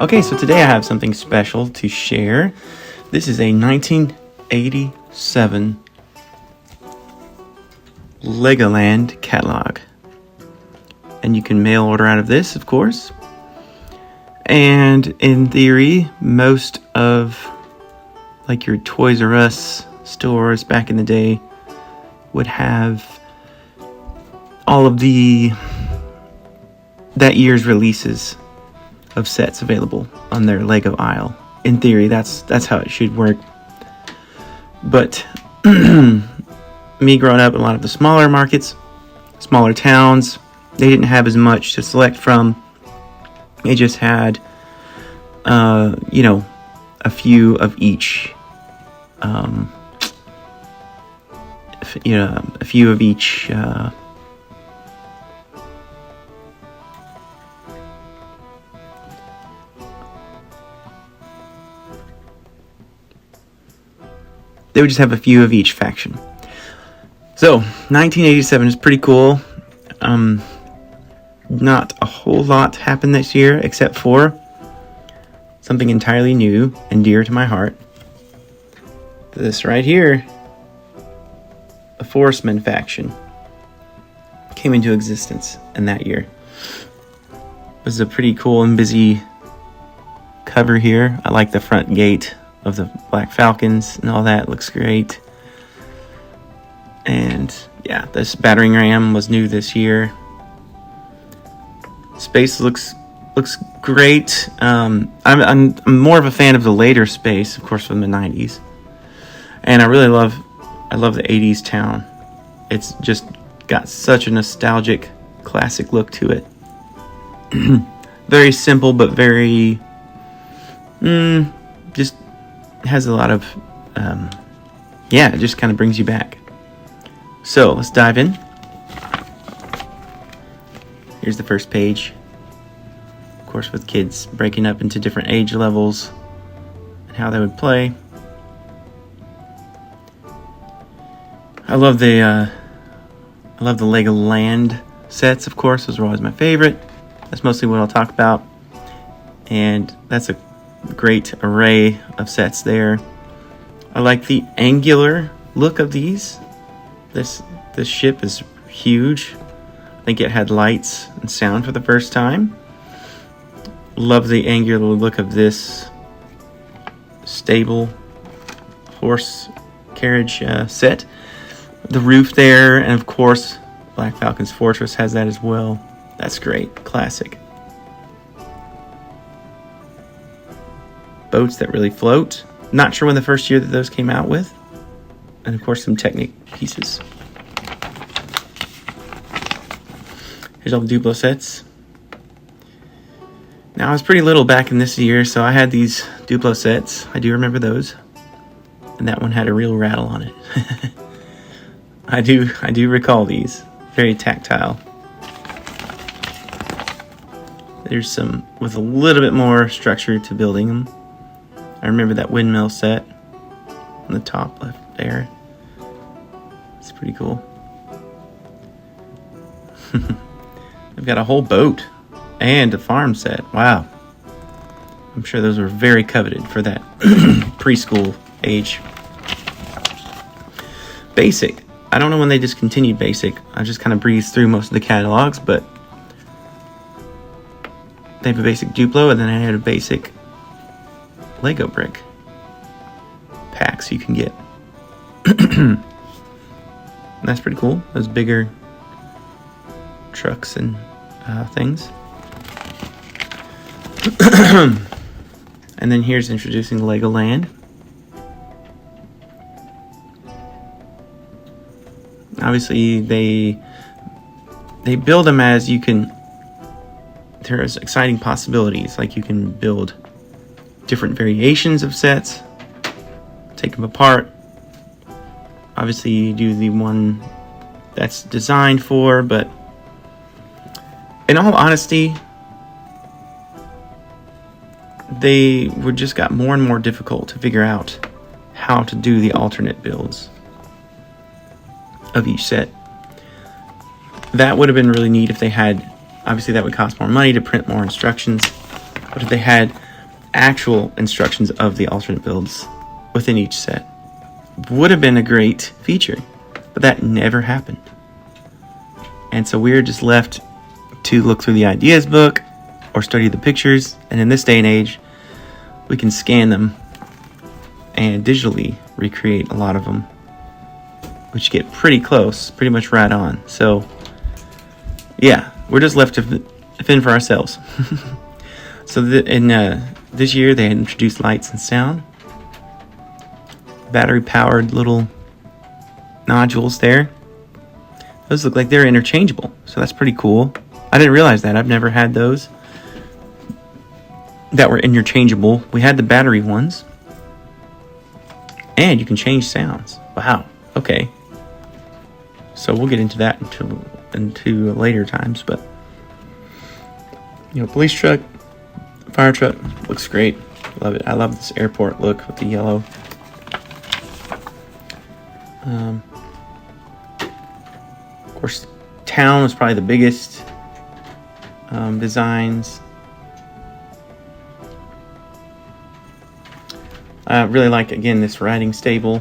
Okay, so today I have something special to share. This is a 1987 Legoland catalog. And you can mail order out of this, of course. And in theory, most of like your Toys R Us stores back in the day would have all of that year's releases of sets available on their Lego aisle. In theory, that's how it should work. But me growing up in a lot of the smaller markets, smaller towns, they didn't have as much to select from. They just had, a few of each. A few of each. They would just have a few of each faction. So, 1987 is pretty cool. Not a whole lot happened this year, except for something entirely new and dear to my heart. This right here, the Forestmen faction, came into existence in that year. It was a pretty cool and busy cover here. I like the front gate of the Black Falcons and all that. Looks great. And yeah, this battering ram was new this year. Space looks great. I'm more of a fan of the later Space, of course, from the 90s. And I love the 80s town. It's just got such a nostalgic, classic look to it. Very simple, but very just has a lot of it just kind of brings you back. So let's dive in. Here's the first page, of course, with kids breaking up into different age levels and how they would play. I love the Legoland sets, of course. Those are always my favorite. That's mostly what I'll talk about, and that's a great array of sets there. I like the angular look of these. This ship is huge. I think it had lights and sound for the first time. Love the angular look of this stable horse carriage set. The roof there, and of course Black Falcon's Fortress has that as well. That's great. Classic. Boats that really float. Not sure when the first year that those came out with. And of course some Technic pieces. Here's all the Duplo sets. Now I was pretty little back in this year, so I had these Duplo sets. I do remember those. And that one had a real rattle on it. I do recall these. Very tactile. There's some with a little bit more structure to building them. I remember that windmill set on the top left there. It's pretty cool. I've got a whole boat and a farm set. Wow. I'm sure those were very coveted for that preschool age. Basic. I don't know when they discontinued Basic. I just kind of breezed through most of the catalogs, but they have a basic Duplo, and then I had a basic Lego brick packs you can get. That's pretty cool. Those bigger trucks and things. And then here's introducing Legoland. Obviously, they build them as you can. There's exciting possibilities, like you can build different variations of sets, take them apart. Obviously, you do the one that's designed for, but in all honesty, they were just got more and more difficult to figure out how to do the alternate builds of each set. That would have been really neat if they had, obviously that would cost more money to print more instructions, but if they had actual instructions of the alternate builds within each set. Would have been a great feature, but that never happened. And so we're just left to look through the ideas book or study the pictures, and in this day and age, we can scan them and digitally recreate a lot of them, which get pretty close, pretty much right on. So yeah, we're just left to fend for ourselves. So this year they had introduced lights and sound, battery powered little nodules there. Those look like they're interchangeable, so that's pretty cool. I didn't realize that. I've never had those that were interchangeable. We had the battery ones, and you can change sounds. Wow. Okay. So we'll get into that into later times, but police truck, fire truck looks great. Love it. I love this airport look with the yellow. Of course, town was probably the biggest designs. I really like, again, this riding stable.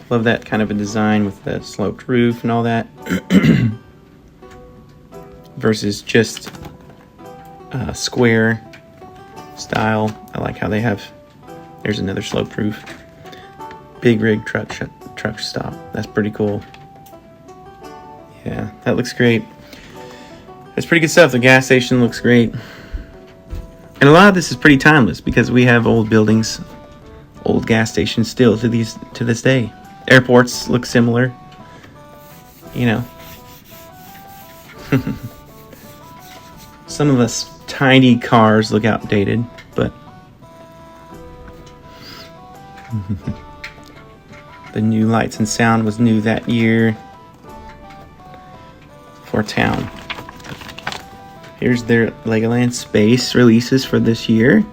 Love that kind of a design with the sloped roof and all that. Versus just square style. I like how they have, there's another sloped roof. Big rig truck stop. That's pretty cool. Yeah, that looks great. It's pretty good stuff. The gas station looks great. And a lot of this is pretty timeless because we have old buildings, old gas stations still to this day. Airports look similar. Some of us tiny cars look outdated, but the new lights and sound was new that year for town. Here's their Legoland Space releases for this year.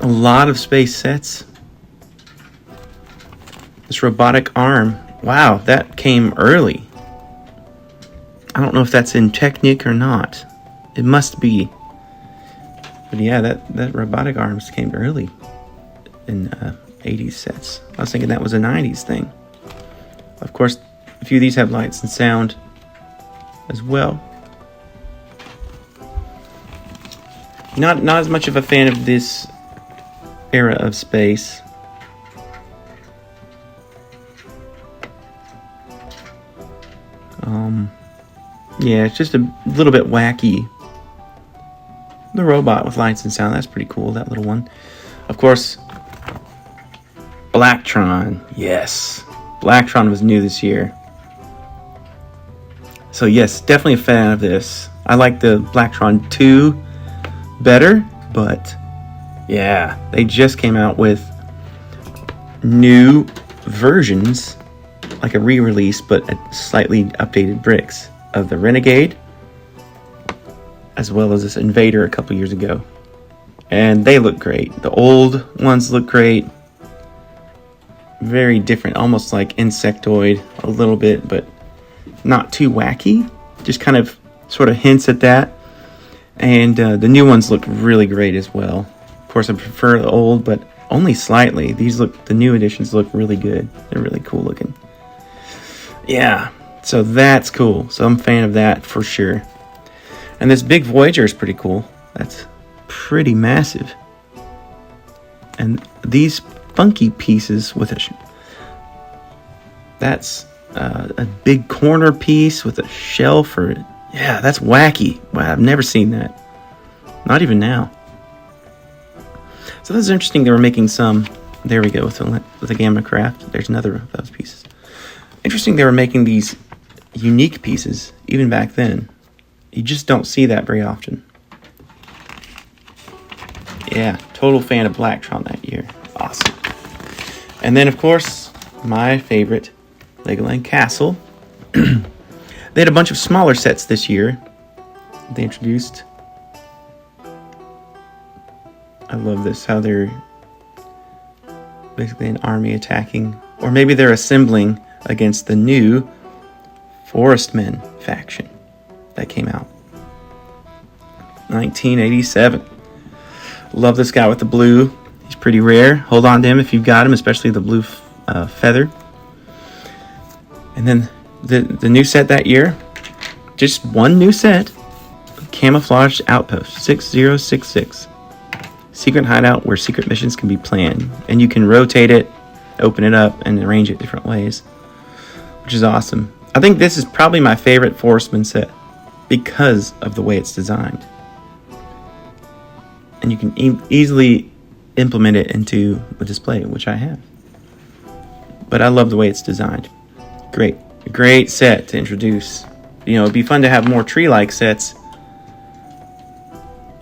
A lot of space sets. This robotic arm. Wow, that came early. I don't know if that's in Technic or not. It must be. But yeah, that robotic arms came early in 80s sets. I was thinking that was a 90s thing. Of course, a few of these have lights and sound as well. Not as much of a fan of this era of space. Yeah, it's just a little bit wacky. The robot with lights and sound, that's pretty cool, that little one. Of course, Blacktron. Yes, Blacktron was new this year. So yes, definitely a fan of this. I like the Blacktron 2 better, but yeah, they just came out with new versions, like a re-release, but a slightly updated bricks of the Renegade, as well as this Invader a couple years ago. And they look great. The old ones look great. Very different, almost like Insectoid a little bit, but not too wacky. Just kind of sort of hints at that. And the new ones look really great as well. Of course, I prefer the old, but only slightly. The new editions look really good. They're really cool looking. Yeah, so that's cool. So I'm a fan of that for sure. And this big Voyager is pretty cool. That's pretty massive. And these funky pieces with that's a big corner piece with a shelf, or yeah, that's wacky. Wow, I've never seen that. Not even now. So that's interesting. They were making some. There we go with the Gamma Craft. There's another of those pieces. Interesting. They were making these unique pieces even back then. You just don't see that very often. Yeah, total fan of Blacktron that year. Awesome. And then, of course, my favorite, Legoland Castle. They had a bunch of smaller sets this year. They introduced. I love this, how they're basically an army attacking, or maybe they're assembling against the new Forestmen faction that came out. 1987. Love this guy with the blue. He's pretty rare. Hold on to him if you've got him, especially the blue feather. And then the new set that year, just one new set, Camouflaged Outpost 6066. Secret hideout where secret missions can be planned. And you can rotate it, open it up, and arrange it different ways, which is awesome. I think this is probably my favorite Forestmen set because of the way it's designed. And you can easily implement it into a display, which I have. But I love the way it's designed. Great set to introduce. You know, it'd be fun to have more tree-like sets.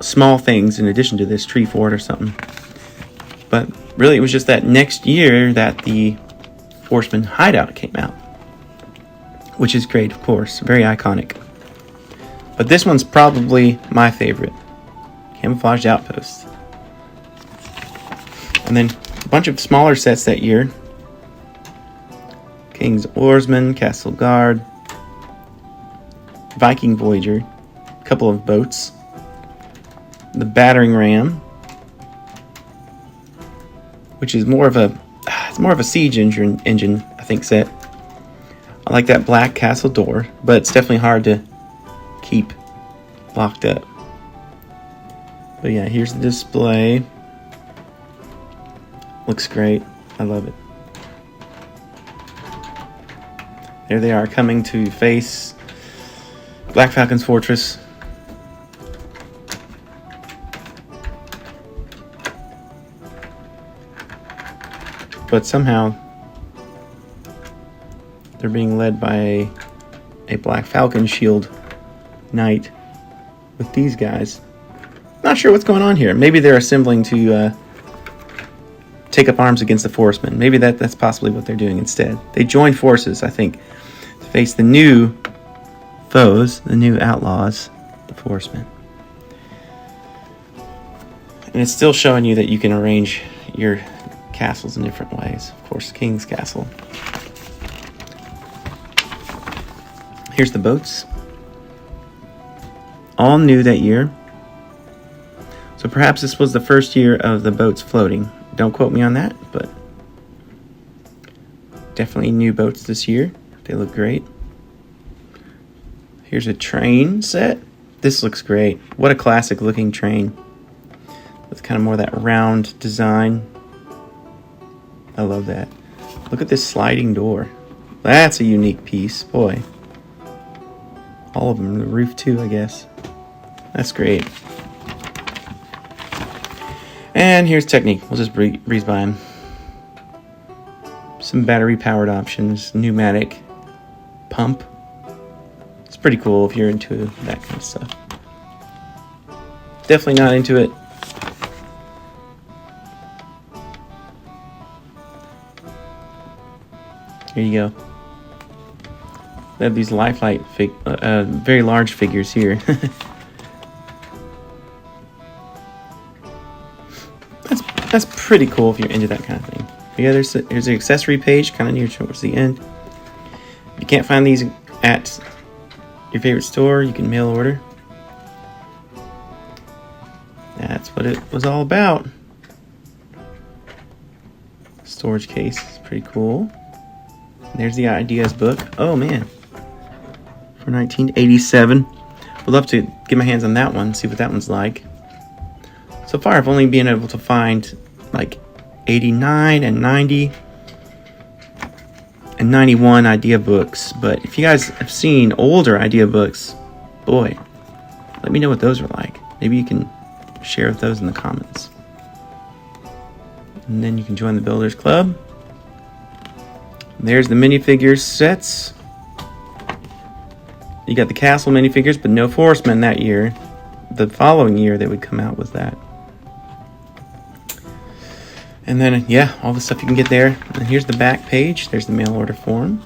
Small things in addition to this tree fort or something. But really, it was just that next year that the Forestmen hideout came out, which is great, of course, very iconic. But this one's probably my favorite, Camouflaged Outpost. And then a bunch of smaller sets that year: King's Oarsman, Castle Guard, Viking Voyager, a couple of boats, the Battering Ram, which is more of a siege engine, I think, set. I like that black castle door, but it's definitely hard to keep locked up. But yeah, here's the display. Looks great. I love it. There they are, coming to face Black Falcon's fortress. But somehow they're being led by a Black Falcon shield knight with these guys. Not sure what's going on here. Maybe they're assembling to take up arms against the Forestmen. Maybe that's possibly what they're doing instead. They joined forces, I think, to face the new foes, the new outlaws, the Forestmen. And it's still showing you that you can arrange your castles in different ways. Of course, King's Castle. Here's the boats. All new that year. So perhaps this was the first year of the boats floating. Don't quote me on that, but definitely new boats this year. They look great. Here's a train set. This looks great. What a classic looking train with kind of more that round design. I love that. Look at this sliding door. That's a unique piece. Boy. All of them. The roof too, I guess. That's great. And here's Technic. We'll just breeze by him. Some battery-powered options. Pneumatic pump. It's pretty cool if you're into that kind of stuff. Definitely not into it. Here you go. They have these lifelike, very large figures here. That's pretty cool if you're into that kind of thing. But yeah, there's an accessory page kind of near towards the end. If you can't find these at your favorite store, you can mail order. That's what it was all about. Storage case is pretty cool. And there's the ideas book. Oh man, for 1987. Would love to get my hands on that one, see what that one's like. So far, I've only been able to find like 89 and 90 and 91 idea books. But if you guys have seen older idea books, boy, let me know what those are like. Maybe you can share with those in the comments. And then you can join the Builders Club. There's the minifigures sets. You got the castle minifigures, but no Forestmen that year. The following year they would come out with that. And then, yeah, all the stuff you can get there. And here's the back page. There's the mail order form.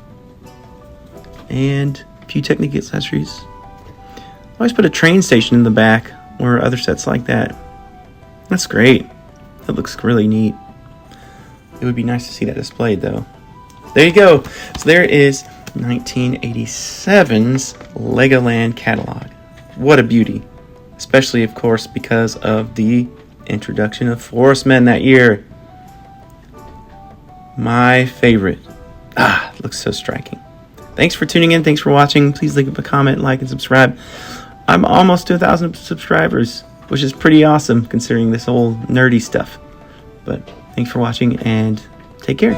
And a few Technic accessories. I always put a train station in the back or other sets like that. That's great. That looks really neat. It would be nice to see that displayed, though. There you go. So there is 1987's Legoland catalog. What a beauty. especially, of course, because of the introduction of Forestmen that year. My favorite. It looks so striking. Thanks for tuning in. Thanks for watching. Please leave a comment, like, and subscribe. I'm almost to 1,000 subscribers, which is pretty awesome considering this whole nerdy stuff. But thanks for watching and take care.